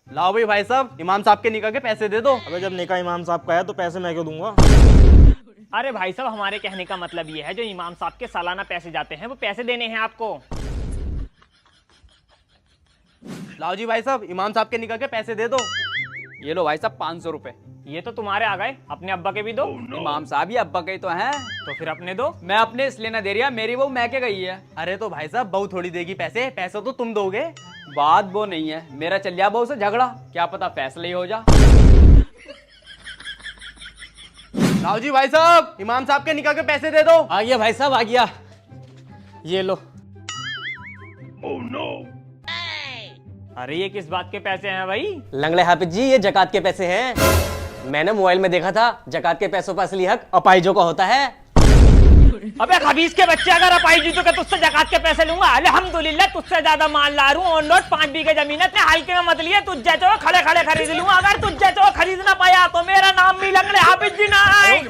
लाओ भाई साहब, इमाम साहब के निकाह के पैसे दे दो। अबे जब निकाह इमाम साहब का है तो पैसे मैं क्यों दूंगा? अरे भाई साहब, हमारे कहने का मतलब ये है, जो इमाम साहब के सालाना पैसे जाते हैं वो पैसे देने हैं आपको। लाओ जी भाई साहब, इमाम साहब के निकाह के पैसे दे दो। ये लो भाई साहब 500 रुपए। ये तो तुम्हारे आ गए, अपने अब्बा के भी दो। इमाम साहब ये अब्बा के ही तो हैं। तो फिर अपने दो। मैं अपने इसलिए ना दे रही, मेरी बहू मैं के गई है। अरे तो भाई साहब, बहू थोड़ी देगी पैसे, पैसे तो तुम दोगे। बात वो नहीं है, मेरा चल गया बहू से झगड़ा, क्या पता फैसला ही हो जा। लाओ जी भाई साहब, इमाम साहब के निकाह के पैसे दे दो। आ गया भाई साहब, आ गया। ये लो। अरे ये किस बात के पैसे हैं भाई? लंगड़े हाफिज जी, ये जकात के पैसे हैं। मैंने मोबाइल में देखा था, जकात के पैसों का असली हक अपाइजों का होता है। अबे खबीस के बच्चे, अगर अपाई जी तो क्या तुझसे जकात के पैसे लूंगा? अल्हम्दुलिल्लाह तुझसे ज्यादा माल ला रहा हूँ। ऑन रोड 5 बीघे जमीन है, इतने हल्के में मत लिए। तुझ जैसे खड़े खड़े खरीद लूंगा। अगर तुझ जैसे खरीद ना पाया तो मेरा नाम भी लंगड़े हाफिज जी ना है।